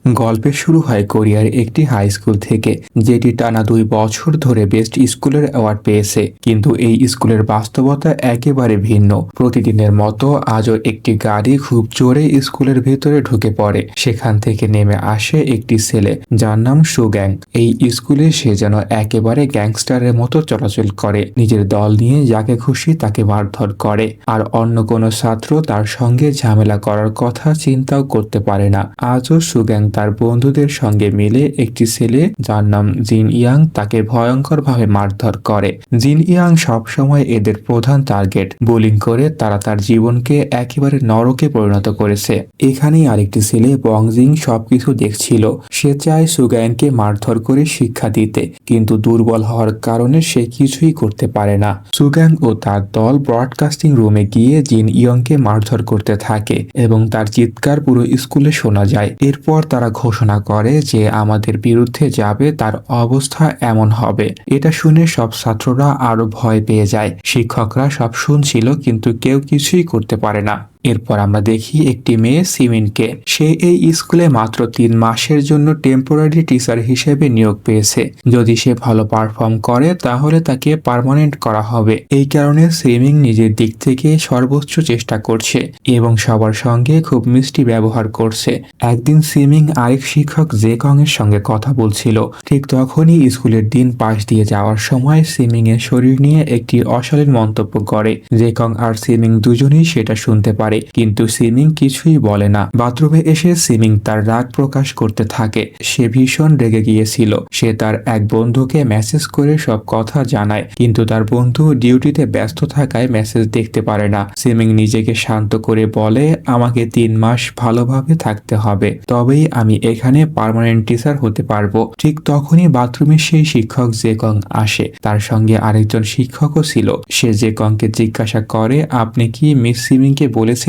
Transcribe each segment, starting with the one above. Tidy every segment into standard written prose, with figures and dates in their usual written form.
গল্পে শুরু হয় কোরিয়ার একটি হাই স্কুল থেকে, যেটি টানা 2 বছর ধরে বেস্ট স্কুলের অ্যাওয়ার্ড পেয়েছে। কিন্তু এই স্কুলের বাস্তবতা একেবারে ভিন্ন। প্রতিদিনের মতো আজও একটি গাড়ি খুব জোরে স্কুলের ভেতরে ঢুকে পড়ে। সেখান থেকে নেমে আসে একটি ছেলে, যার নাম সুগ্যাং। এই স্কুলে সে যেন একেবারে গ্যাংস্টারের মতো চলাচল করে, নিজের দল নিয়ে যাকে খুশি তাকে মারধর করে, আর অন্য কোনো ছাত্র তার সঙ্গে ঝামেলা করার কথা চিন্তাও করতে পারে না। আজও সুগ্যাং তার বন্ধুদের সঙ্গে মিলে একটি ছেলে, যার নাম জিন ইয়াং, তাকে ভয়ঙ্করভাবে মারধর করে। জিন ইয়াং সবসময় এদের প্রধান টার্গেট। বোলিং করে তারা তার জীবনকে একেবারে নরকে পরিণত করেছে। এখানেই আরেকটি ছেলে বংজিং সবকিছু দেখছিল। সে চায় সুগ্যাংকে মারধর করে শিক্ষা দিতে, কিন্তু দুর্বল হওয়ার কারণে সে কিছুই করতে পারে না। সুগ্যাং ও তার দল ব্রডকাস্টিং রুমে গিয়ে জিন ইয়ংকে মারধর করতে থাকে এবং তার চিৎকার পুরো স্কুলে শোনা যায়। এরপর তারা ঘোষণা করে যে আমাদের বিরুদ্ধে যাবে তার অবস্থা এমন হবে। এটা শুনে সব ছাত্ররা আরো ভয় পেয়ে যায়। শিক্ষকরা সব শুনছিল, কিন্তু কেউ কিছুই করতে পারে না। এরপর আমরা দেখি একটি মেয়ে সিমিনকে। সে এই স্কুলে মাত্র 3 মাসের জন্য টেম্পোরারি টিচার হিসেবে নিয়োগ পেয়েছে। যদি সে ভালো পারফর্ম করে তাহলে তাকে পার্মানেন্ট করা হবে। এই কারণে সিমিং নিজের দিক থেকে সর্বোচ্চ চেষ্টা করছে এবং সবার সঙ্গে খুব মিষ্টি ব্যবহার করছে। একদিন সিমিং আরেক শিক্ষক জেকং এর সঙ্গে কথা বলছিল। ঠিক তখনই স্কুলের দিন পাশ দিয়ে যাওয়ার সময় সিমিং এর শরীর নিয়ে একটি অশালীন মন্তব্য করে। জেকং আর সিমিং দুজনেই সেটা শুনতে পারে, কিন্তু সিমিং কিছুই বলে না। বাথরুমে এসে সিমিং তার রাগ প্রকাশ করতে থাকে। সে ভীষণ রেগে গিয়েছিল। সে তার এক বন্ধুকে মেসেজ করে সব কথা জানায়, কিন্তু তার বন্ধু ডিউটিতে ব্যস্ত থাকায় মেসেজ দেখতে পারে না। সিমিং নিজেকে শান্ত করে বলে, আমাকে 3 মাস ভালোভাবে থাকতে হবে, তবেই আমি এখানে পার্মানেন্ট টিচার হতে পারবো। ঠিক তখনই বাথরুমে সেই শিক্ষক জেকং আসে। তার সঙ্গে আরেকজন শিক্ষকও ছিল। সে জেকংকে জিজ্ঞাসা করে, আপনি কি মিস সিমিংকে বলেছিলেন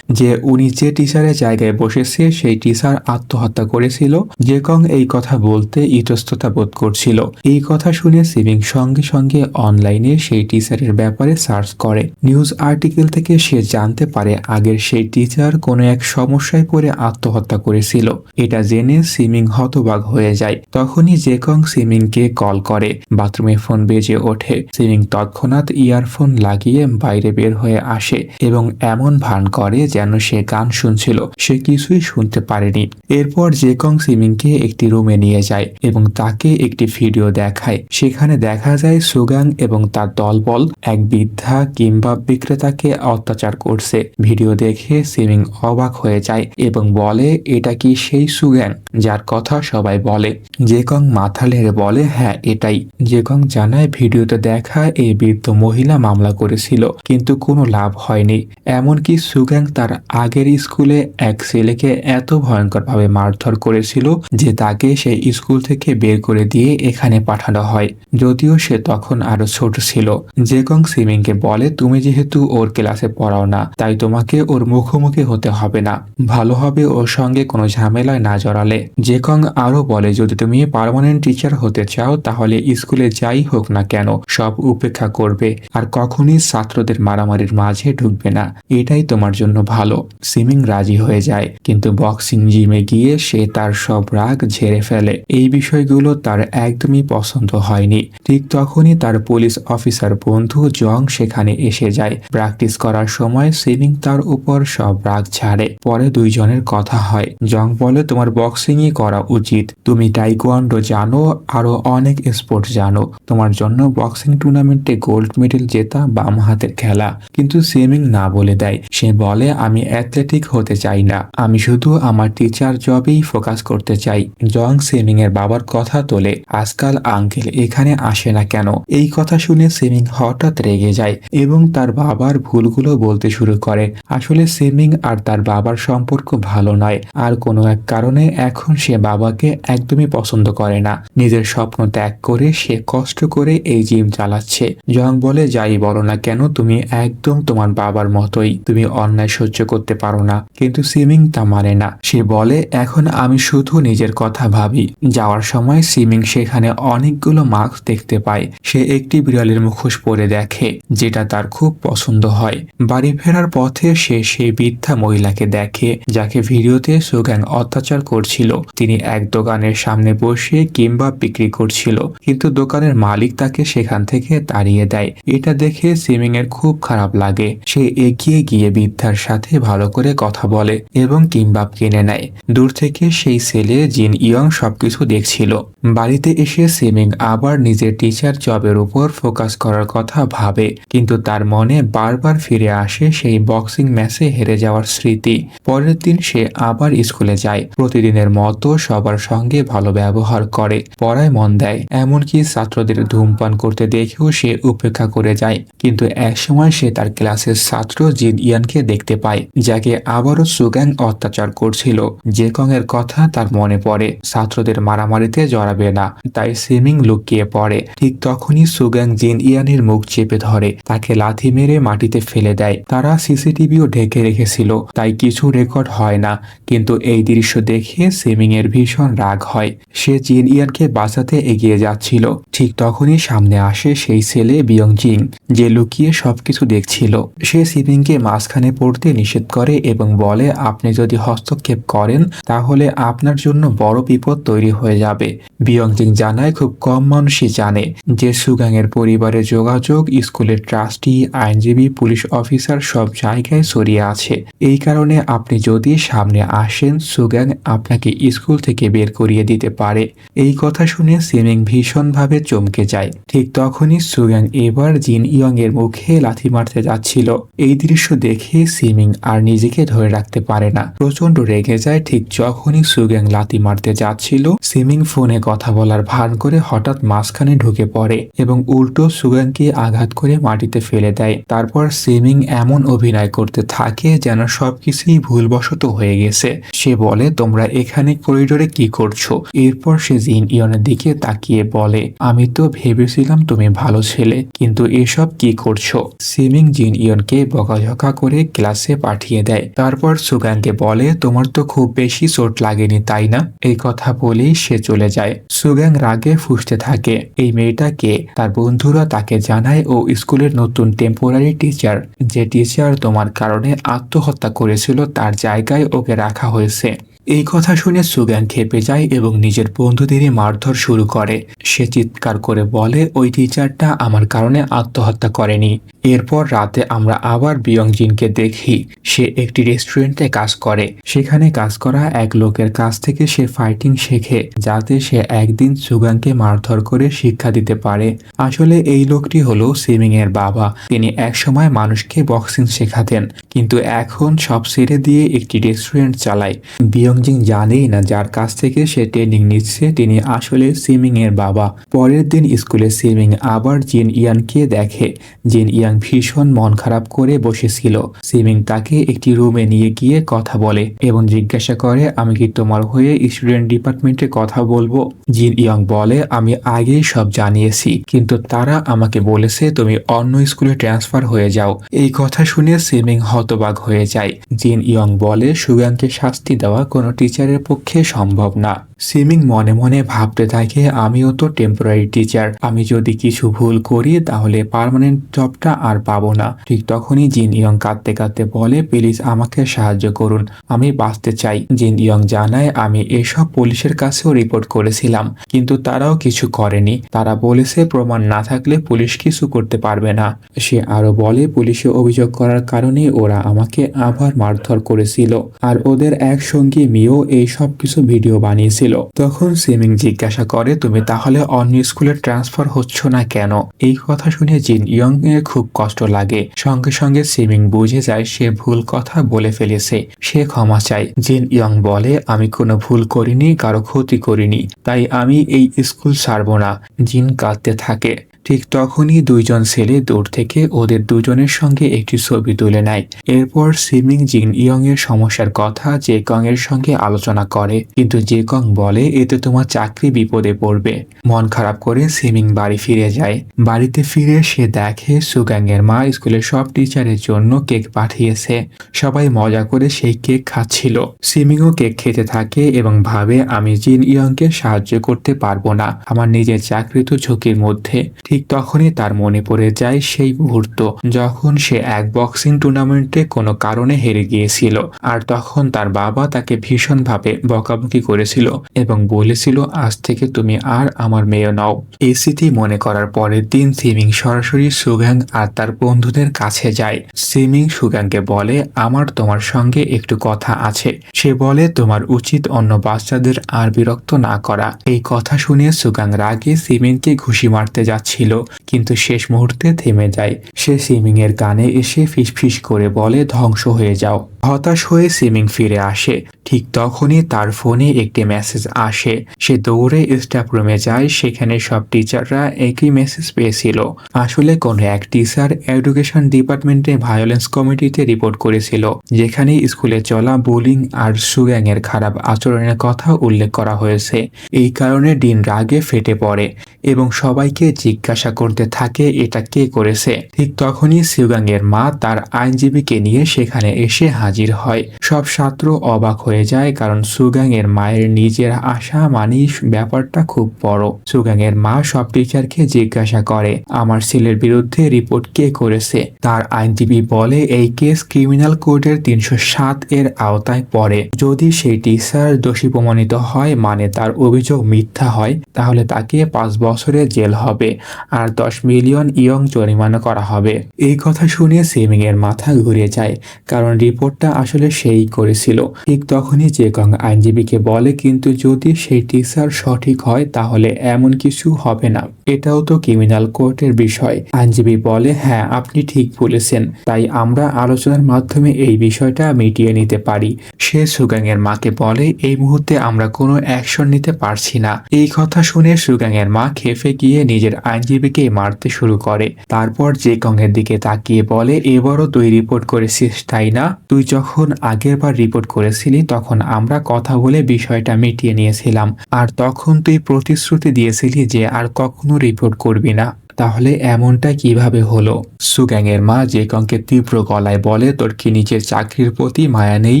যে উনি যে টিচারের জায়গায় বসেছে সেই টিচার আত্মহত্যা করেছিল? জেকং এই কথা বলতে ইতস্ততা বোধ করছিল। এই কথা শুনে সিমিং সঙ্গে সঙ্গে অনলাইনে সেই টিচারের ব্যাপারে সার্চ করে। নিউজ আর্টিকেল থেকে সে জানতে পারে আগের সেই টিচার কোনো এক সমস্যায় পড়ে আত্মহত্যা করেছিল। এটা জেনে সিমিং হতবাক হয়ে যায়। তখনই জেকং সিমিংকে কল করে। বাথরুমে ফোন বেজে ওঠে। সিমিং তৎক্ষণাৎ ইয়ারফোন লাগিয়ে বাইরে বের হয়ে আসে এবং এমন ভান করে যেন সে গান শুনছিল। সে কিছুই শুনতে পারেনি। এরপর জেকং সিমিংকে একটি রুমে নিয়ে যায় এবং তাকে একটি ভিডিও দেখায়। সেখানে দেখা যায় সুগ্যাং এবং তার দলবল এক বৃদ্ধা কিম্বাব বিক্রেতাকে অত্যাচার করছে। ভিডিও দেখে সিমিং অবাক হয়ে যায় এবং বলে, এটা কি সেই সুগ্যাং যার কথা সবাই বলে? জেকং মাথা নেড়ে বলে, হ্যাঁ এটাই। জেকং জানায় ভিডিওতে দেখা এই বৃদ্ধ মহিলা মামলা করেছিল, কিন্তু কোনো লাভ হয়নি। এমনকি সুগ্যাং তার আগের স্কুলে এক ছেলেকে এত ভয়ঙ্করভাবে মারধর করেছিল যে তাকে সেই স্কুল থেকে বের করে দিয়ে এখানে পাঠানো হয়, যদিও সে তখন আরো ছোট ছিল। জেকং সিমিংকে বলে, তুমি যেহেতু ওর ক্লাসে পড়াও না, তাই তোমাকে ওর মুখোমুখি হতে হবে না। ভালো হবে ওর সঙ্গে কোনো ঝামেলায় না জড়ালে। জেকং আরো বলে, যদি তুমি পার্মানেন্ট টিচার হতে চাও তাহলে স্কুলে যাই হোক না কেন সব উপেক্ষা করবে আর কখনই ছাত্রদের মারামারির মাঝে ঢুকবে না। এটাই তোমার জন্য ভালো। সিমিং রাজি হয়ে যায়, কিন্তু বক্সিং জিমে গিয়ে সে তার সব রাগ ঝেড়ে ফেলে। এই বিষয়গুলো তার একদমই পছন্দ হয়নি। ঠিক তখনই তার পুলিশ অফিসার বন্ধু জং সেখানে এসে যায়। প্র্যাকটিস করার সময় সিমিং তার উপর সব রাগ ছাড়ে। পরে দুইজনের কথা হয়। জং বলে, তোমার বক্সিংই করা উচিত। তুমি টাইকোয়ান্ডো জানো, আরো অনেক স্পোর্ট জানো। তোমার জন্য বক্সিং টুর্নামেন্টে গোল্ড মেডেল জেতা বাম হাতের খেলা। কিন্তু সিমিং না বলে দেয়। সে বলে, আমি অ্যাথলেটিক হতে চাই না, আমি শুধু আমার টিচার জবেই ফোকাস করতে চাই। জং সিমিং এর বাবার কথা তোলে, আজকাল আঙ্কেল এখানে আসে না কেন? এই কথা শুনে সিমিং হঠাৎ রেগে যায় এবং তার বাবার ভুলগুলো বলতে শুরু করে। আসলে সিমিং আর তার বাবার সম্পর্ক ভালো নয়, আর কোনো এক কারণে এখন সে বাবাকে একদমই পছন্দ করে না। নিজের স্বপ্ন ত্যাগ করে সে কষ্ট করে এই জিম চালাচ্ছে। জং বলে, যাই বলো না কেন তুমি একদম তোমার বাবার মতোই। তুমি অন্যায় সহ্য করতে পারো না, কিন্তু সিমিং তা মানে না। সে বলে এখন আমি শুধু নিজের কথা ভাবি। যাওয়ার সময় সিমিং সেখানে অনেকগুলো মাস্ক দেখতে পায়। সে একটি বিড়ালের মুখোশ পরে দেখে, যেটা তার খুব পছন্দ হয়। বাড়ি ফেরার পথে সে সেই বৃদ্ধা মহিলাকে দেখে যাকে ভিডিওতে সুগ্যাং অত্যাচার করছিল। তিনি এক দোকানের সামনে বসে কিম্বাব বিক্রি করছিল, কিন্তু দোকানের মালিক তাকে সেখান থেকে তাড়িয়ে দেয়। এটা দেখে সিমিং এর খুব খারাপ লাগে। সে এগিয়ে গিয়ে বৃদ্ধার সাথে ভালো করে কথা বলে এবং কিম্বাব কিনে নেয়। দূর থেকে সেই ছেলে জিন ইয়ং সবকিছু দেখছিল। বাড়িতে এসে সিমিং আবার নিজের টিচার জবের উপর ফোকাস করার কথা ভাবে, কিন্তু তার মনে বারবার ফিরে আসে সেই বক্সিং ম্যাচে হেরে যাওয়ার স্মৃতি। পরের দিন সে আবার স্কুলে যায়। প্রতিদিনের মতো সবার সঙ্গে ভালো ব্যবহার করে, পড়ায় মন দেয়। এমনকি ছাত্রদের ধূমপান করতে দেখেও সে উপেক্ষা করে যায়। কিন্তু একসময় সে তার ক্লাসের ছাত্র জিন ইয়ানকে দেখতে পায়, যাকে আবারও সুগ্যাং অত্যাচার করছিল। জেকং এর কথা তার মনে পড়ে। ছাত্রদের মারামারিতে জড়াবে না, তাই সিমিং লুকিয়ে পড়ে। ঠিক তখনই সুগ্যাং জিন ইয়ানের মুখ চেপে ধরে, তাকে লাথি মেরে মাটিতে ফেলে দেয়। তারা সিসিটিভিও ঢেকে রেখেছিল, তাই কিছু রেকর্ড হয় না। কিন্তু এই দৃশ্য দেখে সিমিং এর ভীষণ রাগ হয়। সে জিন ইয়ানকে বাঁচাতে এগিয়ে যাচ্ছিল। ঠিক তখনই সামনে আসে সেই ছেলে বিয়ং জিং, যে লুকিয়ে সবকিছু দেখছিল। সে সিমিংকে মাঝখানে পড়তে নিষেধ করে এবং বলে, আপনি যদি হস্তক্ষেপ করেন তাহলে আপনার জন্য বড় বিপদ তৈরি হয়ে যাবে। বিয়ং জিং জানায় খুব কম মানুষই জানে যে সুগ্যাং এর পরিবারের যোগাযোগ স্কুলের ট্রাস্টি, আইনজীবী, পুলিশ অফিসার সব জায়গায় ছড়িয়ে আছে। এই কারণে আপনি যদি সামনে আসেন, সুগ্যাং আপনাকে স্কুল থেকে বের করিয়ে দিতে পারে। এই কথা শুনে সিমিং ভীষণভাবে চমকে যায়। ঠিক তখনই সুগ্যাং এবার জিন ইয়ং এর মুখে লাথি মারতে যাচ্ছিল। এই দৃশ্য দেখে সিমিং আর নিজেকে ধরে রাখতে পারে না, প্রচন্ড রেগে যায়। ঠিক যখনই সুগ্যাং লাথি মারতে যাচ্ছিল, সিমিং ফোনে কথা বলার ভান করে হঠাৎ মাঝখানে ঢুকে পড়ে এবং উল্টো সুগ্যাংকে আঘাত করে মাটিতে ফেলে দেয়। তারপর সিমিং এমন অভিনয় করতে থাকে যেন সবকিছুই ভুলবশত হয়ে গেছে। সে বলে, তোমরা এখানে করিডোরে কি করছো? এরপর সে জিন ইয়নের দিকে তাকিয়ে বলে, আমি তো ভেবেছিলাম তুমি ভালো ছেলে, কিন্তু এসব কি করছো? সিমিং জিন ইয়নকে বকাঝকা করে ক্লাসে পাঠিয়ে দেয়। তারপর সুগ্যাংকে বলে, তোমার তো খুব বেশি চোট লাগেনি তাই না? এই কথা বলেই সে চলে যায়। সুগ্যাং রাগে ফুঁসতে থাকে। এই মেয়েটাকে তার বন্ধুরা তাকে জানায় ও স্কুলের নতুন টেম্পোরারি টিচার। যে টিচার তোমার কারণে আত্মহত্যা করেছিল তার জায়গায় ওকে রাখা হয়েছে। এই কথা শুনে সুগ্যাং ক্ষেপে যায় এবং নিজের বন্ধুদেরই মারধর শুরু করে। সে চিৎকার করে বলে, ওই টিচারটা আমার কারণে আত্মহত্যা করেনি। এরপর রাতে আমরা আবার বিয়ং জিনকে দেখি। সে একটি রেস্টুরেন্টে কাজ করে। সেখানে কাজ করা এক লোকের কাছ থেকে সে ফাইটিং শেখে, যাতে সে একদিন সুগ্যাংকে মারধর করে শিক্ষা দিতে পারে। আসলে এই লোকটি হলো সিমিং এর বাবা। তিনি একসময় মানুষকে বক্সিং শেখাতেন, কিন্তু এখন সব ছেড়ে দিয়ে একটি রেস্টুরেন্ট চালায়। বিয়ং জিং জানেই না যার কাছ থেকে সে ট্রেনিং নিচ্ছে তিনি আসলে সিমিং এর বাবা। পরের দিন স্কুলে সিমিং আবার জিন ইয়ানকে দেখে। জিন ইয়াং ভীষণ মন খারাপ করে বসেছিল। সিমিং তাকে একটি রুমে নিয়ে গিয়ে কথা বলে এবং জিজ্ঞাসা করে, আমি কি তোমার হয়ে স্টুডেন্ট ডিপার্টমেন্টে কথা বলবো? জিন ইয়ং বলে, আমি আগেই সব জানিয়েছি, কিন্তু তারা আমাকে বলেছে তুমি অন্য স্কুলে ট্রান্সফার হয়ে যাও। এই কথা শুনে সিমিং হতবাক হয়ে যায়। জিন ইয়ং বলে, সুগ্যাংকে শাস্তি দেওয়া কোনো টিচারের পক্ষে সম্ভব না। সিমিং মনে মনে ভাবতে থাকে, আমিও তো টেম্পোরারি টিচার, আমি যদি কিছু ভুল করি তাহলে পার্মানেন্ট জবটা আর পাবো না। ঠিক তখনই জিন ইয়ং কাঁদতে কাঁদতে বলে, প্লিজ আমাকে সাহায্য করুন, আমি বাঁচতে চাই। জিন ইয়ং জানায়, আমি এসব পুলিশের কাছেও রিপোর্ট করেছিলাম, কিন্তু তারাও কিছু করেনি। তারা বলেছে প্রমাণ না থাকলে পুলিশ কিছু করতে পারবে না। সে আরো বলে, পুলিশে অভিযোগ করার কারণে ওরা আমাকে আবার মারধর করেছিল, আর ওদের এক সঙ্গী মিও এই সব কিছু ভিডিও বানিয়েছিল। তখন সিমিং জিজ্ঞাসা করে, তুমি তাহলে অন্য স্কুলে ট্রান্সফার হচ্ছ না কেন? এই কথা শুনে জিন ইয়ং এর খুব কষ্ট লাগে। সঙ্গে সঙ্গে সিমিং বুঝে যায় সে ভুল কথা বলে ফেলেছে। সে ক্ষমা চায়। জিন ইয়ং বলে, আমি কোনো ভুল করিনি, কারো ক্ষতি করিনি, তাই আমি এই স্কুল ছাড়বো না। জিন কাঁদতে থাকে। ঠিক তখনই দুইজন ছেলে দূর থেকে ওদের দুজনের সঙ্গে একটি ছবি তুলে নেয়। এরপর সিমিং জিন ইয়ং এর সমস্যার কথা জেকং এর সঙ্গে আলোচনা করে, কিন্তু জেকং বলে এতে তোমার চাকরি বিপদে পড়বে। মন খারাপ করে সিমিং বাড়ি ফিরে যায়। বাড়িতে ফিরে সে দেখে সুগাং এর মা স্কুলের সব টিচারের জন্য কেক পাঠিয়েছে। সবাই মজা করে সেই কেক খাচ্ছিল। সিমিংও কেক খেতে থাকে এবং ভাবে আমি জিন ইয়ংকে সাহায্য করতে পারবো না, আমার নিজের চাকরি তো ঝুঁকির মধ্যে। ঠিক তখনই তার মনে পড়ে যায় সেই মুহূর্ত যখন সে এক বক্সিং টুর্নামেন্টে কোনো কারণে হেরে গিয়েছিল, আর তখন তার বাবা তাকে ভীষণভাবে বকাবকি করেছিল এবং বলেছিল আজ থেকে তুমি আর আমার মেয়ে নও। এই স্মৃতি মনে করার পরের দিন সিমিং সরাসরি সুগাং আর তার বন্ধুদের কাছে যায়। সিমিং সুগাংকে বলে আমার তোমার সঙ্গে একটু কথা আছে। সে বলে তোমার উচিত অন্য বাচ্চাদের আর বিরক্ত না করা। এই কথা শুনে সুগাং রাগে সিমিংকে ঘুষি মারতে যাচ্ছিল, কিন্তু শেষ মুহূর্তে থেমে যায়। সে সিমিং এর কানে এসে ফিসফিস করে বলে ধ্বংস হয়ে যাও। হতাশ হয়ে সিমিং ফিরে আসে। ঠিক তখনই তার ফোনে একটি মেসেজ আসে। সে দৌড়ে স্টাফ রুমে যায়। সেখানে সব টিচাররা একই মেসেজ পেয়েছিল। আসলে কোনো এক টিচার এডুকেশন ডিপার্টমেন্টে ভায়োলেন্স কমিটিতে রিপোর্ট করেছিল, যেখানে স্কুলে চলা বুলিং আর সুগ্যাং এর খারাপ আচরণের কথা উল্লেখ করা হয়েছে। এই কারণে ডিন রাগে ফেটে পড়ে এবং সবাইকে জিজ্ঞাসা করতে থাকে এটা কে করেছে। ঠিক তখনই সুগাং এর মা তার আইনজীবীকে নিয়ে সেখানে এসে হাজির হয়। সব ছাত্র অবাক হয়ে যায়, কারণ সুগাং এর মায়ের নিজের আশা মানি ব্যাপারটা খুব বড়। সুগাং এর মা সব টিচারকে জিজ্ঞাসা করে আমার ছেলের বিরুদ্ধে রিপোর্ট কে করেছে। তার আইনজীবী বলে এই কেস ক্রিমিনাল কোডের 307 এর আওতায় পড়ে। যদি সেই টিচার দোষী প্রমাণিত হয়, মানে তার অভিযোগ মিথ্যা হয়, তাহলে তাকে 5 বছরের জেল হবে আর 10 মিলিয়ন ইয়ং জরিমানা করা হবে। এই কথা শুনে সিমিং এর মাথা ঘুরে যায়, কারণ রিপোর্টটা আসলে সেই করেছিল। ঠিক তখনই জেকং আইনজীবীকে বলে কিন্তু যদি সেই টিচার সঠিক হয় তাহলে এমন কিছু হবে না, এটাও তো ক্রিমিনাল কোর্টের বিষয়। আইনজীবী বলে হ্যাঁ আপনি ঠিক বলেছেন, তাই আমরা আলোচনার মাধ্যমে এই বিষয়টা মিটিয়ে নিতে পারি। সে সুগাং এর মাকে বলে এই মুহূর্তে আমরা কোনো অ্যাকশন নিতে পারছি না। এই কথা শুনে সুগাং এর মা খেপে গিয়ে নিজের আইনজীবীকে মারতে শুরু করে। তারপর জেকং এর দিকে তাকিয়ে বলে এবারও তুই রিপোর্ট করেছিস তাই না? তুই যখন আগের বার রিপোর্ট করেছিলি তখন আমরা কথা বলে বিষয়টা মিটিয়ে নিয়েছিলাম, আর তখন তুই প্রতিশ্রুতি দিয়েছিলি যে আর কখনো রিপোর্ট করবি না, তাহলে এমনটা কিভাবে হলো? সুগ্যাং এর মা জেকংকে তীব্র গলায় বলে তোর কি নিজের চাকরির প্রতি মায়া নেই?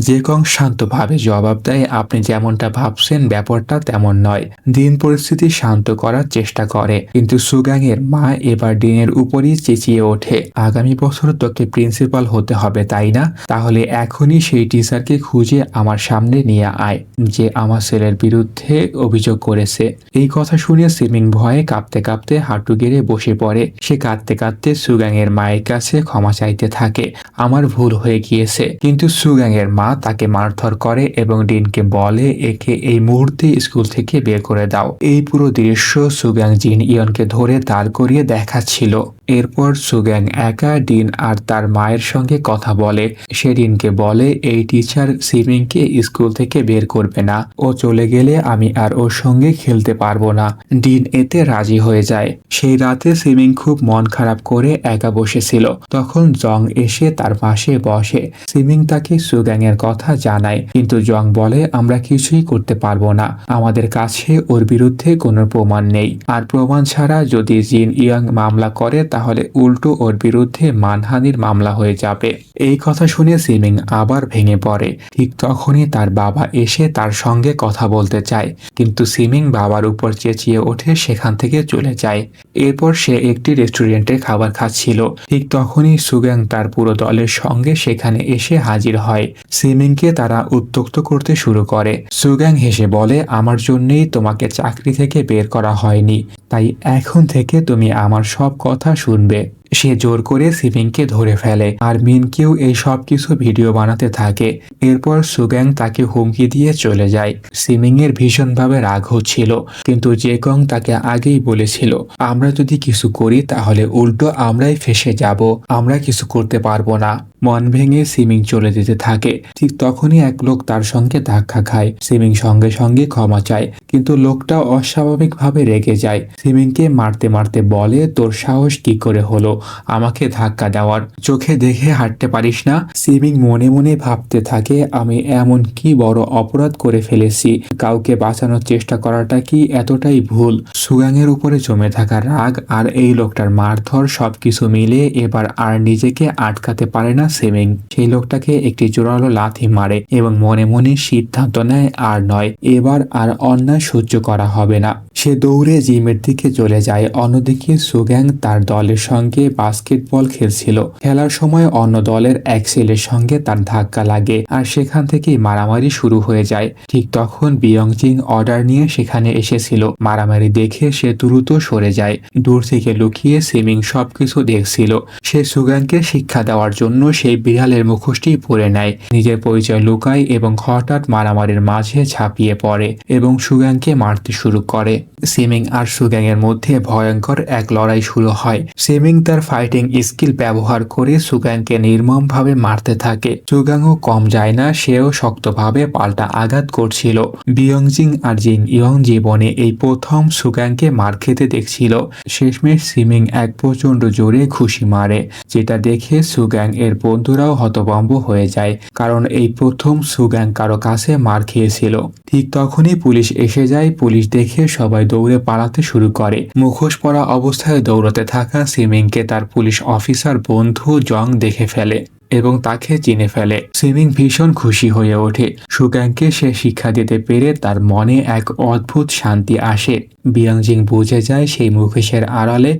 জেকং শান্তভাবে জবাব দেয় আপনি যেমনটা ভাবছেন ব্যাপারটা তেমন নয়। দিন পরিস্থিতি শান্ত করার চেষ্টা করে, কিন্তু সুগ্যাং এর মা এবার দিনের উপরই চেঁচিয়ে ওঠে আগামী বছর তোকে প্রিন্সিপাল হতে হবে তাই না? তাহলে এখনই সেই টিচারকে খুঁজে আমার সামনে নিয়ে আয় যে আমার ছেলের বিরুদ্ধে অভিযোগ করেছে। এই কথা শুনে সিমিং ভয়ে কাঁপতে কাঁপতে হাঁটু গেড়ে বসে পড়ে। সে কাঁদতে কাঁদতে সুগ্যাং এর মায়ের কাছে ক্ষমা চাইতে থাকে আমার ভুল হয়ে গিয়েছে। কিন্তু সুগ্যাং এর মা তাকে মারধর করে এবং ডিনকে বলে একে এই মুহূর্তে স্কুল থেকে বের করে দাও। এই পুরো দৃশ্য সুগ্যাং জিন ইয়নকে ধরে দাঁড় করিয়ে দেখাচ্ছিল। এরপর সুগ্যাং একা ডিন আর তার মায়ের সঙ্গে কথা বলে। সে ডিনকে বলে এই টিচার সিমিংকে স্কুল থেকে বের করবে না, ও চলে গেলে আমি আর ওর সঙ্গে খেলতে পারবো না। ডিন এতে রাজি হয়ে যায়। সেই রাতে সিমিং খুব মন খারাপ করে একা বসেছিল। তখন জং এসে তার পাশে বসে। সিমিং তাকে সুগ্যাং এর কথা জানায়, কিন্তু জং বলে আমরা কিছুই করতে পারবো না, আমাদের কাছে ওর বিরুদ্ধে কোনো প্রমাণ নেই, আর প্রমাণ ছাড়া যদি জিন ইয়ং মামলা করে তাহলে উল্টো ওর বিরুদ্ধে মানহানির মামলা হয়ে যাবে। এই কথা শুনে সিমিং আবার ভেঙে পড়ে। ঠিক তখনই তার বাবা এসে তার সঙ্গে কথা বলতে চায়, কিন্তু সিমিং বাবার উপর চেঁচিয়ে ওঠে সেখান থেকে চলে যায়। এরপর সে একটি রেস্টুরেন্টে খাবার খাচ্ছিল। ঠিক তখনই সুগ্যাং তার পুরো দলের সঙ্গে সেখানে এসে হাজির হয়। সিমিংকে তারা উত্ত্যক্ত করতে শুরু করে। সুগ্যাং হেসে বলে আমার জন্যই তোমাকে চাকরি থেকে বের করা হয়নি, তাই এখন থেকে তুমি আমার সব কথা শুনবে। সে জোর করে সিমিংকে ধরে ফেলে আর মিনকেও এই সব কিছু ভিডিও বানাতে থাকে। এরপর সুগ্যাং তাকে হুমকি দিয়ে চলে যায়। সিমিং এর ভীষণভাবে রাগ হচ্ছিল, কিন্তু জেকং তাকে আগেই বলেছিল আমরা যদি কিছু করি তাহলে উল্টো আমরাই ফেঁসে যাব, আমরা কিছু করতে পারবো না। মন ভেঙে সিমিং চলে যেতে থাকে। ঠিক তখনই এক লোক তার সঙ্গে ধাক্কা খায়। সিমিং সঙ্গে সঙ্গে ক্ষমা চায়, কিন্তু লোকটা অস্বাভাবিকভাবে রেগে যায়। সিমিংকে মারতে মারতে বলে, তোর সাহস কি করে হলো আমাকে ধাক্কা দেওয়ার? চোখে দেখে হাঁটতে পারিস না? সিমিং মনে মনে ভাবতে থাকে, আমি এমন কি বড় অপরাধ করে ফেলেছি? কাউকে বাঁচানোর চেষ্টা করাটা কি এতটাই ভুল? সুগাংয়ের উপরে জমে থাকা রাগ আর এই লোকটার মারধর সবকিছু মিলে এবার আর নিজেকে আটকাতে পারে না সিমিং। সেই লোকটাকে একটি জোরালো লাথি মারে এবং মনে মনে সিদ্ধান্ত নেয়, আর নয়, এবার আর অন্যায় সহ্য করা হবে না। সে দৌড়ে জিমের দিকে চলে যায়। অন্যদিকে সুগ্যাং তার দলের সঙ্গে বাস্কেটবল খেলছিল। খেলার সময় অন্য দলের এক ছেলের সঙ্গে তার ধাক্কা লাগে আর সেখান থেকেই মারামারি শুরু হয়ে যায়। ঠিক তখন বিয়ংজিং অর্ডার নিয়ে সেখানে এসেছিল। মারামারি দেখে সে দ্রুত সরে যায়। দূর থেকে লুকিয়ে সিমিং সবকিছু দেখছিল। সে সুগ্যাংকে শিক্ষা দেওয়ার জন্য সেই বিড়ালের মুখোশটি পরে নেয়, নিজের পরিচয় লুকায় এবং হঠাৎ মারামারির মাঝে ঝাঁপিয়ে পড়ে এবং সুগ্যাংকে মারতে শুরু করে। সিমিং আর সুগ্যাং এর মধ্যে ভয়ঙ্কর এক লড়াই শুরু হয়। সিমিং তার ফাইটিং স্কিল ব্যবহার করে সুগ্যাংকে নির্মমভাবে মারতে থাকে। সুগ্যাংও কম যায় না, সেও শক্তভাবে পাল্টা আঘাত করছিল। বিয়ংজিং আর জিন ইয়ং জীবনে এই প্রথম সুগ্যাংকে মার খেতে দেখছিল। শেষমেশ সিমিং এক প্রচন্ড জোরে ঘুষি মারে, যেটা দেখে সুগ্যাং এর বন্ধুরাও হতভম্ব হয়ে যায়, কারণ এই প্রথম সুগ্যাং কারো কাছে মার খেয়েছিল। ঠিক তখনই পুলিশ এসে যায়। পুলিশ দেখে সবাই দৌড়ে পালাতে শুরু করে। মুখোশ পরা অবস্থায় দৌড়াতে থাকা সিমিংকে তার পুলিশ অফিসার বন্ধু জং দেখে ফেলে এবং তাকে চিনে ফেলে। সিমিং ভীষণ খুশি হয়ে ওঠে। সুগ্যাংকে সে শিক্ষা দিতে পেরে তার মনে এক অদ্ভুত শান্তি আসে। বিয়ংজিং বুঝে যায় সেই মুখোশের আড়ালে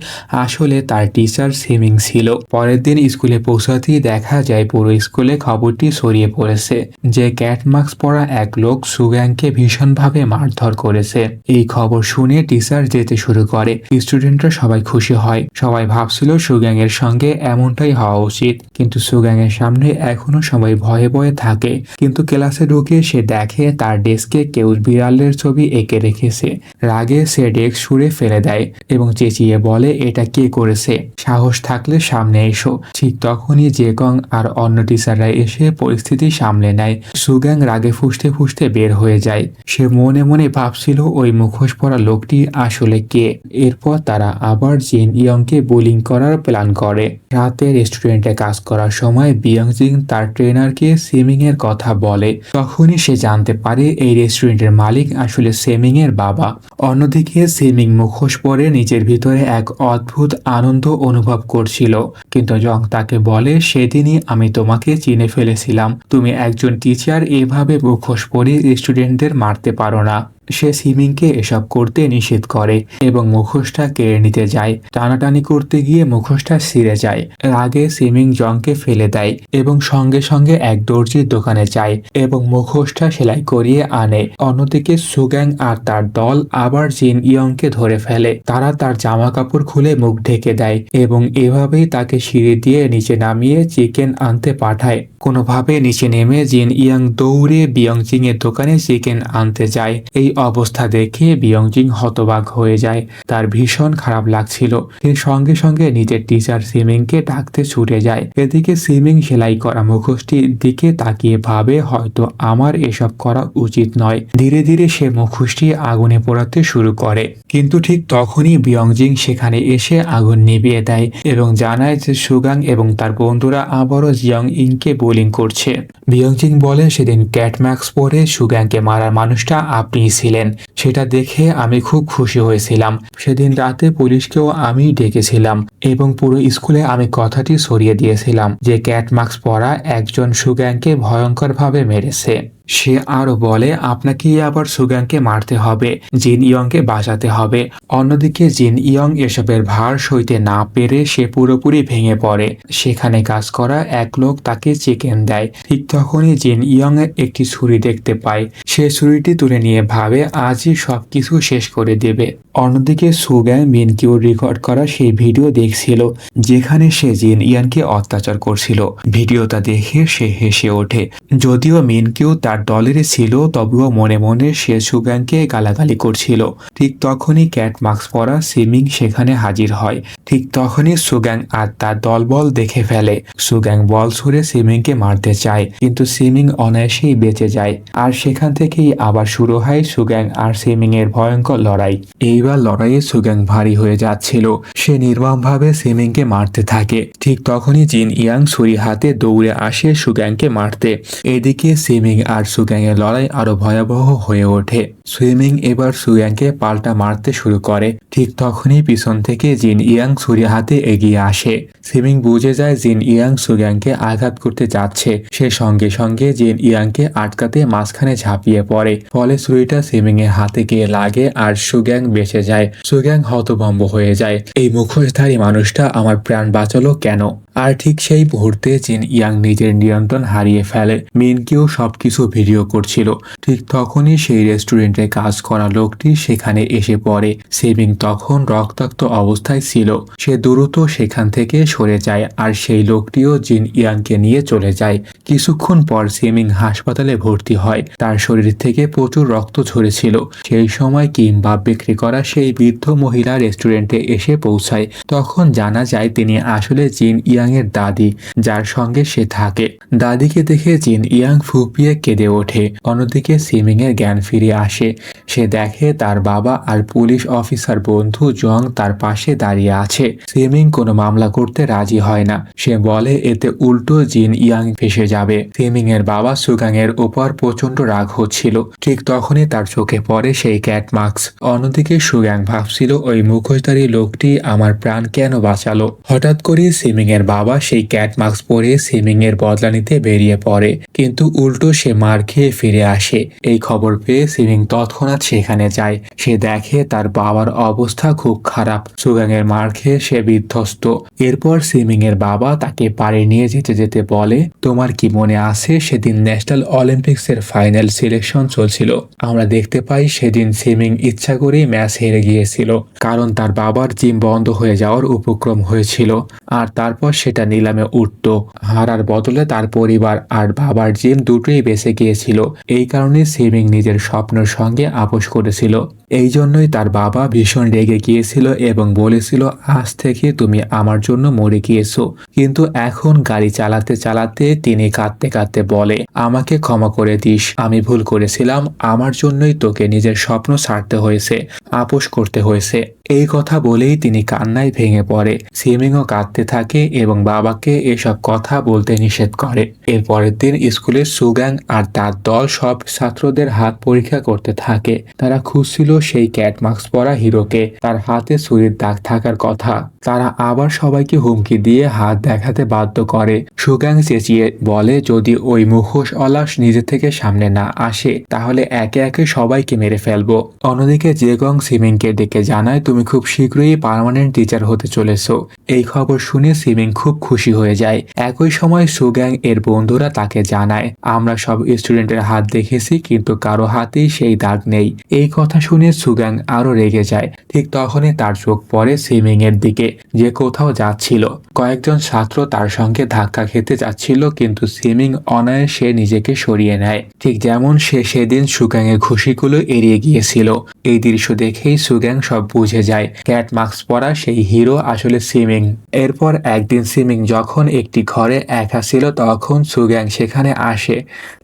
আসলে তার টিচার সিমিং ছিল। পরের দিন স্কুলে পৌঁছাতেই দেখা যায় পুরো স্কুলে খবরটি ছড়িয়ে পড়েছে যে ক্যাট মাস্ক পরা এক লোক সুগ্যাংকে ভীষণভাবে মারধর করেছে। এই খবর শুনে টিচার যেতে শুরু করে। স্টুডেন্টরা সবাই খুশি হয়। সবাই ভাবছিল সুগ্যাং এর সঙ্গে এমনটাই হওয়া উচিত, কিন্তু সুগ্যাং এর সামনে এখনো সবাই ভয়ে ভয়ে থাকে। কিন্তু ক্লাসে ঢুকে সে দেখে তার ডেস্কে কেউ বিড়ালের ছবি এঁকে রেখেছে। রাগে সে ডেস্ক ছুঁড়ে ফেলে দেয় এবং চেঁচিয়ে বলে, এটা কে করেছে? সাহস থাকলে সামনে এসো। ঠিক তখনই জেগং আর অন্য টিচাররা এসে পরিস্থিতি সামলে নেয়। সুগ্যাং রাগে ফুঁসতে ফুঁসতে বের হয়ে যায়। সে মনে মনে ভাবছিল ওই মুখোশ পরা লোকটি আসলে কে। এরপর তারা আবার জিন ইয়ংকে বুলিং করার প্ল্যান করে। রাতে রেস্টুরেন্টে কাজ করার সময় বিয়ংজিং তার ট্রেনারকে সিমিং এর কথা বলে। তখনই সে জানতে পারে এই রেস্টুরেন্টের মালিক আসলে সিমিং এর বাবা। অন্যদিকে সিমিং মুখোশ পরে নিজের ভিতরে এক অদ্ভুত আনন্দ অনুভব করছিল, কিন্তু জং তাকে বলে, সেদিনই আমি তোমাকে চিনে ফেলেছিলাম। তুমি একজন টিচার, এভাবে মুখোশ পরে স্টুডেন্টদের মারতে পারো না। সে সিমিংকে এসব করতে নিষেধ করে এবং মুখোশটা কেড়ে নিতে যায়। টানাটানি করতে গিয়ে মুখোশটা ছিঁড়ে যায়। রাগে সিমিং জংকে ফেলে দেয় এবং সঙ্গে সঙ্গে এক দর্জির দোকানে যায় এবং মুখোশটা সেলাই করিয়ে আনে। অন্যদিকে সুগ্যাং আর তার দল আবার জিন ইয়ংকে ধরে ফেলে। তারা তার জামা কাপড় খুলে মুখ ঢেকে দেয় এবং এভাবেই তাকে সিঁড়ি দিয়ে নিচে নামিয়ে চিকেন আনতে পাঠায়। কোনোভাবে নিচে নেমে জিন ইয়ং দৌড়ে বিয়ংজিং এর দোকানে চিকেন আনতে যায়। এই অবস্থা দেখে বিয়ংজিং হতবাক হয়ে যায়। তার ভীষণ খারাপ লাগছিল। সে সঙ্গে সঙ্গে নিজের টিচার সিমিংকে ডাকতে ছুটে যায়। এদিকে সিমিং সেলাই করা মুখোশটির দিকে তাকিয়ে ভাবে, হয়তো আমার এসব করা উচিত নয়। ধীরে ধীরে সে মুখোশটি আগুনে পোড়াতে শুরু করে, কিন্তু ঠিক তখনই বিয়ংজিং সেখানে এসে আগুন নিভিয়ে দেয় এবং জানায় যে সুগ্যাং এবং তার বন্ধুরা আবারও জিয়ং ইংকে বোলিং করছে। বিয়ংজিং বলে, সেদিন ক্যাট মাস্ক পরে সুগ্যাংকে মারার মানুষটা আপনিই ছিলেন। সেটা দেখে আমি খুব খুশি হয়েছিলাম। সেদিন রাতে পুলিশকেও আমি ডেকেছিলাম এবং পুরো স্কুলে আমি কথাটি ছড়িয়ে দিয়েছিলাম যে ক্যাট মাস্ক পরা একজন সুগ্যাংকে ভয়ঙ্করভাবে মেরেছে। সে আরো বলে, আপনাকেই আবার সুগ্যাংকে মারতে হবে, জিন ইয়ংকে বাঁচাতে হবে। অন্যদিকে জিন ইয়ং এসবের ভার সইতে না পেরে সে পুরোপুরি ভেঙে পড়ে। সেখানে কাজ করা এক লোক তাকে চিকেন দেয়। ঠিক তখনই জিন ইয়ং একটি ছুরি দেখতে পায়। সে ছুরিটি তুলে নিয়ে ভাবে আজই সবকিছু শেষ করে দেবে। অন্যদিকে সুগ্যাং মিনকিউ রেকর্ড করা সেই ভিডিও দেখছিল যেখানে সে জিন ইয়ানকে অত্যাচার করছিল। ভিডিওটা দেখে সে হেসে ওঠে যদিও মিনকিউ তার দলেরই ছিল, তবুও মনে মনে সে সুগ্যাংকে গালাগালি করছিল। ঠিক তখনই ক্যাট মাস্ক পরা সিমিং সেখানে হাজির হয়। ঠিক তখনই সুগ্যাং আর তার দলবল দেখে ফেলে। সুগ্যাং বল ছুড়ে সিমিংকে মারতে চায়, কিন্তু সিমিং অনায়াসেই বেঁচে যায়। আর সেখান থেকেই আবার শুরু হয় সুগ্যাং আর সিমিং এর ভয়ঙ্কর লড়াই। এইবার লড়াইয়ে সুগ্যাং ভারী হয়ে যাচ্ছিল। সে নির্মমভাবে সিমিংকে মারতে থাকে। ঠিক তখনই জিন ইয়াং ছুরি হাতে দৌড়ে আসে সুগ্যাংকে মারতে। এদিকে সিমিং আর সুগ্যাং এর লড়াই আরো ভয়াবহ হয়ে ওঠে। সুইমিং এবার সুগ্যাংকে পাল্টা মারতে শুরু করে। ঠিক তখনই পিছন থেকে জিন ইয়াং ছুরি হাতে এগিয়ে আসে। সিমিং বুঝে যায় জিন ইয়াং সুগ্যাংকে আঘাত করতে যাচ্ছে। সে সঙ্গে সঙ্গে জিন ইয়াংকে আটকাতে মাঝখানে ঝাঁপিয়ে পড়ে। ফলে ছুরিটা সিমিং এর হাতে গিয়ে লাগে আর সুগ্যাং বেঁচে যায়। সুগ্যাং হতভম্ব হয়ে যায়, এই মুখোশধারী মানুষটা আমার প্রাণ বাঁচালো কেন? আর ঠিক সেই মুহূর্তে জিন ইয়াং নিজের নিয়ন্ত্রণ হারিয়ে ফেলে। মিনকিও সবকিছু ভিডিও করছিল। ঠিক তখনই সেই রেস্টুরেন্টে কাজ করা লোকটি সেখানে এসে পড়ে। সিমিং তখন রক্তাক্ত অবস্থায় ছিল। সে দ্রুত সেখান থেকে সরে যায় আর সেই লোকটিও জিন ইয়াংকে নিয়ে চলে যায়। কিছুক্ষণ পর সিমিং হাসপাতালে ভর্তি হয়। তার শরীর থেকে প্রচুর রক্ত ঝরেছিল। সেই সময় কিমবাব বিক্রি করা সেই বৃদ্ধ মহিলা রেস্টুরেন্টে এসে পৌঁছায়। তখন জানা যায় তিনি আসলে জিন ইয়াং এর দাদি, যার সঙ্গে সে থাকে। দাদিকে দেখে জিন ইয়াং ফুপিয়ে কেঁদে ওঠে। অন্যদিকে সিমিং এর জ্ঞান ফিরে আসে। সে দেখে তার বাবা আর পুলিশ অফিসার বন্ধু জং তার পাশে দাঁড়িয়ে আছে। সিমিং কোনো মামলা করতে রাজি হয় না। সে বলে এতে উল্টো জিন ইয়াং ফেসে যাবে। সিমিং এর বাবা সুগাং এর উপর প্রচন্ড রাগ হচ্ছিল। ঠিক তখনই তার চোখে পড়ে সেই ক্যাট মাস্ক। অন্যদিকে সুগাং ভাবছিল ওই মুখোশধারী লোকটি আমার প্রাণ কেন বাঁচালো। হঠাৎ করে সিমিং এর বাবা সেই ক্যাট মাস্ক পরে সিমিং এর বদলা নিতে বেরিয়ে পড়ে, কিন্তু উল্টো সে মার খেয়ে ফিরে আসে। এই খবর পেয়ে সিমিং তৎক্ষণাৎ সেখানে যায়। সে দেখে তার বাবার অবস্থা খুব খারাপ। সুগাং এর মার খেয়ে সে বিধ্বস্ত। এরপর সিমিং এর বাবা তাকে পাড়ে নিয়ে যেতে যেতে বলে, তোমার কি মনে আছে সেদিন ন্যাশনাল অলিম্পিক্স এর ফাইনাল সিলেকশন চলছিল? আমরা দেখতে পাই সেদিন সিমিং ইচ্ছা করেই ম্যাচ হেরে গিয়েছিল, কারণ তার বাবার জিম বন্ধ হয়ে যাওয়ার উপক্রম হয়েছিল। আর তারপর সেটা নিলামে উঠত। হারার বদলে তার পরিবার আর বাবার জিম দুটোই বেঁচে গিয়েছিল। এই কারণে সিমিং নিজের স্বপ্নের সঙ্গে আপোষ করেছিল। এই জন্যই তার বাবা ভীষণ রেগে গিয়েছিল এবং বলেছিল, আজ থেকে তুমি আমার জন্য মরে গিয়েছো। কিন্তু এখন গাড়ি চালাতে চালাতে তিনি কাঁদতে কাঁদতে বলে, আমাকে ক্ষমা করে দিস, আমি ভুল করেছিলাম, আমার জন্যই তোকে নিজের স্বপ্ন ছাড়তে হয়েছে, আপোষ করতে হয়েছে। এই কথা বলেই তিনি কান্নায় ভেঙে পড়ে। সিমিংও কাঁদতে থাকে এবং বাবাকে এসব কথা বলতে নিষেধ করে। এর পরের দিন স্কুলে সুগাং আর তার দল সব ছাত্রদের হাত পরীক্ষা করতে থাকে। তারা খুঁজছিল সেই ক্যাট মাস্ক পরা হিরোকে। তার হাতে ছুরির দাগ থাকার কথা। তারা আবার সবাইকে হুমকি দিয়ে হাত দেখাতে বাধ্য করে। সুগাং চেঁচিয়ে বলে, যদি ওই মুখোশওয়ালা নিজে থেকে সামনে না আসে তাহলে একে একে সবাইকে মেরে ফেলবো। অন্যদিকে জেগং সিমিংকে ডেকে জানায়, তুমি খুব শীঘ্রই পার্মানেন্ট টিচার হতে চলেছো। এই খবর শুনে সিমিং খুব খুশি হয়ে যায়। একই সময় সুগ্যাং এর বন্ধুরা তাকে জানায়, আমরা সব স্টুডেন্টের হাত দেখেছি কিন্তু কারো হাতেই সেই দাগ নেই। এই কথা শুনে সুগ্যাং আরো রেগে যায়। ঠিক তখনই তার চোখ পড়ে সিমিং এর দিকে, যে কোথাও যাচ্ছিল। কয়েকজন ছাত্র তার সঙ্গে ধাক্কা খেতে যাচ্ছিল, কিন্তু সিমিং অনায়াসে নিজেকে সরিয়ে নেয়, ঠিক যেমন সে সেদিন সুগ্যাং এর ঘুষিগুলো এড়িয়ে গিয়েছিল। এই দৃশ্য দেখেই সুগ্যাং সব বুঝে যায়, ক্যাট মাস্ক পরা সেই হিরো আসলে সিমিং। এরপর একদিন সিমিং যখন একটি ঘরে একা ছিল তখন সুগ্যাং সেখানে আসে।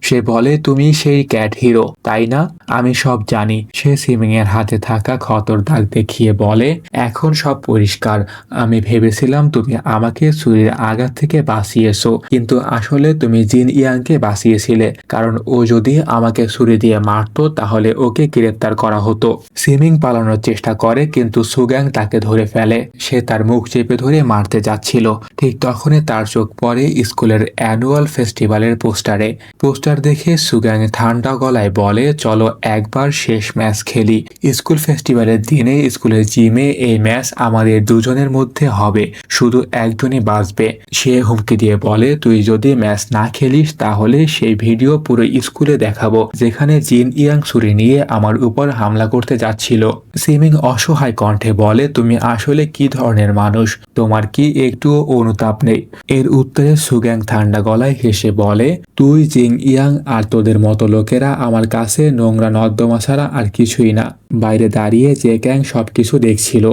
সে বলে, তুমি সেই ক্যাট হিরো তাই না? আমি সব জানি। সে সিমিং এর হাতে থাকা ক্ষতর দাগ দেখিয়ে বলে, এখন সব পরিষ্কার। আমি ভেবেছিলাম তুমি আমাকে ছুরির আঘাত থেকে বাঁচিয়েছো, কিন্তু আসলে তুমি জিন ইয়াংকে বাঁচিয়েছিলে, কারণ ও যদি আমাকে ছুরি দিয়ে মারতো তাহলে ওকে গ্রেপ্তার করা হতো। সিমিং পালানোর চেষ্টা করে কিন্তু সুগ্যাং তাকে ধরে ফেলে। সে তার মুখ চেপে ধরে মারতে যাচ্ছিল। ঠিক তখনই তার চোখ পড়ে স্কুলের অ্যানুয়াল ফেস্টিভ্যালের পোস্টারে। পোস্টার দেখে সুগ্যাং ঠান্ডা গলায় বলে, চলো একবার শেষ ম্যাচ খেলি। স্কুল ফেস্টিভ্যালের দিনে স্কুলের জিমে এই ম্যাচ আমাদের দুজনের মধ্যে হবে, শুধু একজনই বাঁচবে। সে হুমকি দিয়ে বলে, তুই যদি ম্যাচ না খেলিস তাহলে সেই ভিডিও পুরো স্কুলে দেখাবো যেখানে জিন ইয়াং ছুরি নিয়ে আমার উপর হামলা করতে যাচ্ছিল। সিমিং অসহায় কণ্ঠে বলে, তুমি আসলে কি ধরনের মানুষ? তোমার কি একটুও অনুতাপ নেই? এর উত্তরে সুগ্যাং ঠান্ডা গলায় হেসে বলে, তুই, জিং ইয়াং আর তোদের মতো লোকেরা আমার কাছে নোংরা নর্দমা ছাড়া আর কিছুই না। বাইরে দাঁড়িয়ে জে ক্যাং সবকিছু দেখছিল।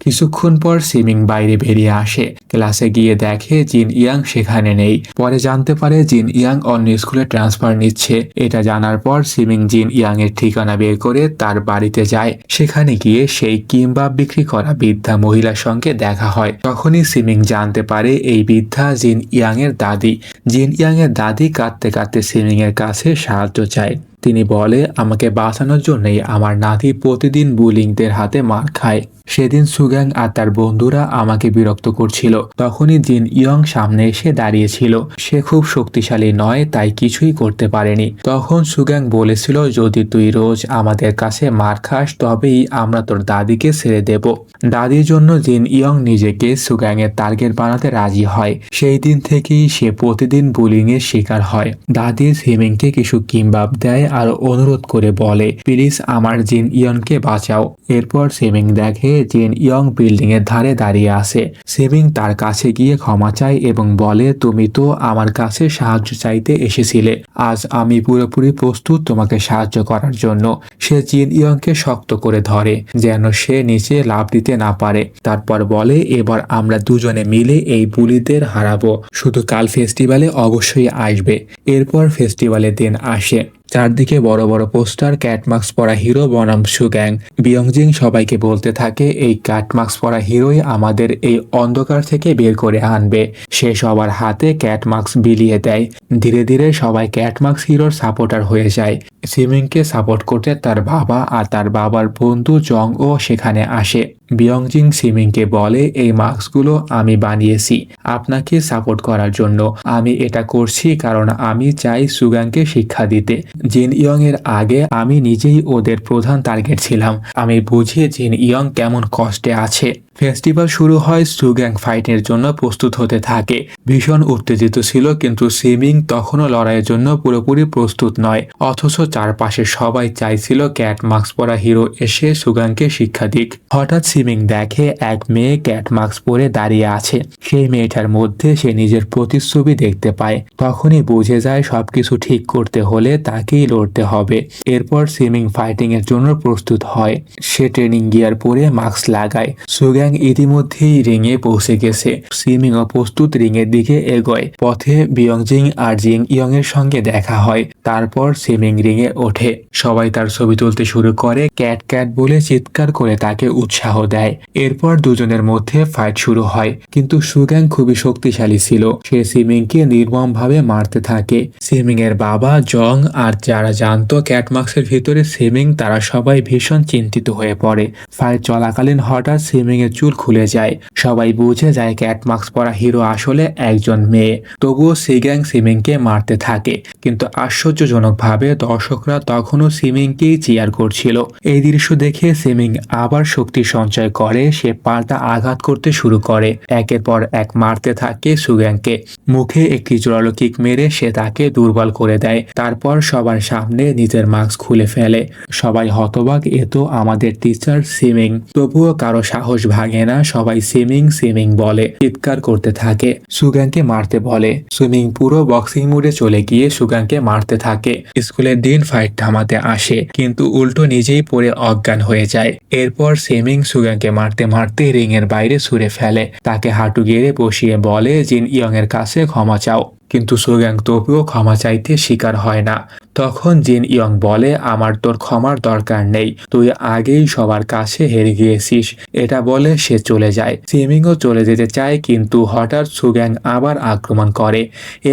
কিছুক্ষণ পর সিমিং বাইরে বেরিয়ে আসে। ক্লাসে গিয়ে দেখে জিন ইয়াং সেখানে নেই। পরে জানতে পারে জিন ইয়াং অন্য স্কুলে ট্রান্সফার নিচ্ছে। এটা জানার পর সিমিং জিন ইয়াং এর ঠিকানা বের করে তার বাড়িতে যায়। সেখানে গিয়ে সেই কিমবাব বিক্রি করা বৃদ্ধা মহিলার সঙ্গে দেখা হয়। তখনই সিমিং জানতে পারে এই বৃদ্ধা জিন ইয়াং এর দাদি। জিন ইয়াং এর দাদি কাঁদতে কাঁদতে সিমিং এর কাছে সাহায্য চায়। তিনি বলে, আমাকে বাঁচানোর জন্যই আমার নাতি প্রতিদিন বুলিংদের হাতে মার খায়। সেদিন সুগ্যাং আর তার বন্ধুরা আমাকে বিরক্ত করছিল। তখনই জিন ইয়ং সামনে এসে দাঁড়িয়েছিল। সে খুব শক্তিশালী নয়, তাই কিছুই করতে পারেনি। তখন সুগ্যাং বলেছিল, যদি তুই রোজ আমাদের কাছে মার খাস তবেই আমরা তোর দাদিকে ছেড়ে দেব। দাদির জন্য জিন ইয়ং নিজেকে সুগ্যাং এর টার্গেট বানাতে রাজি হয়। সেই দিন থেকেই সে প্রতিদিন বুলিং এর শিকার হয়। দাদি সিমিংকে কিছু কিমবাব দেয় আর অনুরোধ করে বলে, প্লিজ আমার জিন ইয়ংকে বাঁচাও। এরপর সিমিং দেখে জিন ইয়ং বিল্ডিং এর ধারে দাঁড়িয়ে আছে। সিমিং তার কাছে গিয়ে ক্ষমা চায় এবং বলে, তুমি তো আমার কাছে সাহায্য চাইতে এসেছিলে। আজ আমি পুরোপুরি প্রস্তুত তোমাকে সাহায্য করার জন্য। সে জিন ইয়ংকে শক্ত করে ধরে যেন সে নিচে লাফ দিতে না পারে। তারপর বলে, এবার আমরা দুজনে মিলে এই বুলিদের হারাবো। শুধু কাল ফেস্টিভ্যালে অবশ্যই আসবে। এরপর ফেস্টিভ্যালের দিন আসে। চারদিকে বড় বড় পোস্টার, ক্যাটমার্কস পরা হিরো বনাম সুগ্যাং। বিয়ংজিং সবাইকে বলতে থাকে, এই ক্যাটমার্কস পরা হিরোই আমাদের এই অন্ধকার থেকে বের করে আনবে। সে সবার হাতে ক্যাটমার্কস বিলিয়ে দেয়। ধীরে ধীরে সবাই ক্যাটমার্কস হিরোর সাপোর্টার হয়ে যায়। সিমিংকে সাপোর্ট করতে তার বাবা আর তার বাবার বন্ধু জং ও সেখানে আসে। বিয়ংজিং সিমিংকে বলে, এই মাস্কগুলো আমি বানিয়েছি আপনাকে সাপোর্ট করার জন্য। আমি এটা করছি কারণ আমি চাই সুগ্যাংকে শিক্ষা দিতে। জিন ইয়ং এর আগে আমি নিজেই ওদের প্রধান টার্গেট ছিলাম। আমি বুঝি জিন ইয়ং কেমন কষ্টে আছে। ফেস্টিভ্যাল শুরু হয়। সুগ্যাং ফাইটের জন্য প্রস্তুত হতে থাকে। ভীষণ উত্তেজিত ছিল, কিন্তু সিমিং তখনও লড়াইয়ের জন্য পুরোপুরি প্রস্তুত নয়। অথচ চারপাশে সবাই চাইছিল ক্যাট মাস্ক পরা হিরো এসে সুগ্যাংকে শিক্ষা দিক। হঠাৎ সিমিং দেখে এক মেয়ে ক্যাট মাস্ক পরে দাঁড়িয়ে আছে। সেই মেয়েটার মধ্যে সে নিজের প্রতিচ্ছবি দেখতে পায়। তখনই বুঝে যায় সবকিছু ঠিক করতে হলে তাকেই লড়তে হবে। এরপর সিমিং ফাইটিং এর জন্য প্রস্তুত হয়। সে ট্রেনিং গিয়ার পরে মাস্ক লাগায়। সুগ্যাং ইতিমধ্যেই রিংয়ে পৌঁছে গেছে। সিমিং ও প্রস্তুত রিংয়ের দিকে এগোয়। পথে বিয়ংজিং আর জিং ইয়ং এর সঙ্গে দেখা হয়। তারপর সিমিং রিংয়ে ওঠে। সবাই তার ছবি তুলতে শুরু করে। ক্যাট ক্যাট বলে চিৎকার করে তাকে উৎসাহ দেয়। এরপর দুজনের মধ্যে ফাইট শুরু হয়, কিন্তু সুগ্যাং খুবই শক্তিশালী ছিল। সে সিমিংকে নির্মমভাবে মারতে থাকে। সিমিং এর বাবা, জং আর যারা জানতো ক্যাটমার্কসের ভিতরে সিমিং, তারা সবাই ভীষণ চিন্তিত হয়ে পড়ে। ফাইট চলাকালীন হঠাৎ সিমিং এর চুল খুলে যায়। সবাই বুঝে যায় ক্যাটমার্কস পরা হিরো আসলে একজন মেয়ে। তবুও সুগ্যাং সিমিংকে মারতে থাকে, কিন্তু আশ্চর্যজনকভাবে দর্শকরা তখনও সিমিংকেই চিয়ার করছিল। এই দৃশ্য দেখে সিমিং আবার শক্তি সঞ্চয় করে। সে পাল্টা আঘাত করতে শুরু করে। একের পর এক মারতে থাকে সুগ্যাংকে। মুখে একটি জোরালো কিক মেরে সে তাকে দুর্বল করে দেয়। তারপর সবার সামনে নিজের মাস্ক খুলে ফেলে। সবাই হতবাক, এ তো আমাদের টিচার সিমিং। তবুও কারো সাহস ভাঙে না। সবাই সিমিং সিমিং বলে চিৎকার করতে থাকে। সুগ্যাংকে মারতে বলে। সুমিং পুরো বক্সিং মুডে চলে গিয়ে সুগ্যাংকে মারতে থাকে। স্কুলের দিন ফাইট থামাতে আসে, কিন্তু উল্টো নিজেই পড়ে অজ্ঞান হয়ে যায়। এরপর সিমিং সুগ্যাংকে মারতে মারতে রিং এর বাইরে ছুঁড়ে ফেলে। তাকে হাঁটু গেড়ে বসিয়ে বলে, জিন ইয়ং এর কাছে ক্ষমা চাও। কিন্তু সুগ্যাং তবুও ক্ষমা চাইতে স্বীকার হয় না। তখন জিন ইয়ং বলে, আমার তোর ক্ষমার দরকার নেই, তুই আগেই সবার কাছে হেরে গিয়েছিস। এটা বলে সে চলে যায়। সিমিংও চলে যেতে চায়, কিন্তু হঠাৎ সুগ্যাং আবার আক্রমণ করে।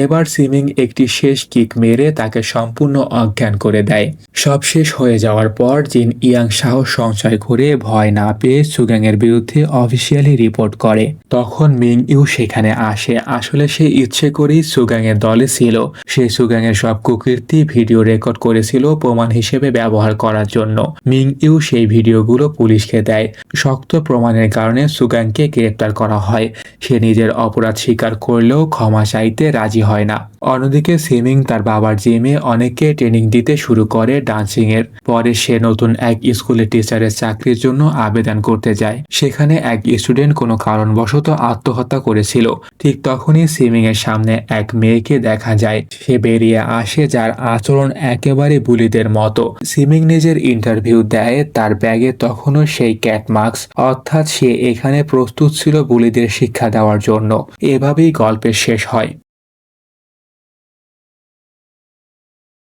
এবার সিমিং একটি শেষ কিক মেরে তাকে সম্পূর্ণ অজ্ঞান করে দেয়। সব শেষ হয়ে যাওয়ার পর জিন ইয়াং সাহস সঞ্চয় করে ভয় না পেয়ে সুগ্যাং এর বিরুদ্ধে অফিসিয়ালি রিপোর্ট করে। তখন মিং ইউ সেখানে আসে। আসলে সে ইচ্ছে করেই সুগাংয়ের দলে ছিল। সে সুগাংয়ের সব কুকীর্তি ভিডিও রেকর্ড করেছিল প্রমাণ হিসেবে ব্যবহার করার জন্য। মিং ইউ সেই ভিডিওগুলো পুলিশকে দেয়। শক্ত প্রমাণের কারণে সুগাংকে গ্রেপ্তার করা হয়। সে নিজের অপরাধ স্বীকার করলেও ক্ষমা চাইতে রাজি হয় না। অন্যদিকে সিমিং তার বাবার জিমে অনেককে ট্রেনিং দিতে শুরু করে ডান্সিং এর। পরে সে নতুন এক স্কুলে টিচারের চাকরির জন্য আবেদন করতে যায়। সেখানে এক স্টুডেন্ট কোনো কারণবশত আত্মহত্যা করেছিল। ঠিক তখনই সিমিং এর সামনে এক মেয়েকে দেখা যায়। সে বেরিয়ে আসে, যার আচরণ একেবারে বুলিদের মতো। সিমিং নিজের ইন্টারভিউ দেয়। তার ব্যাগে তখনও সেই ক্যাট মাস্ক, অর্থাৎ সে এখানে প্রস্তুত ছিল বুলিদের শিক্ষা দেওয়ার জন্য। এভাবেই গল্পের শেষ হয়।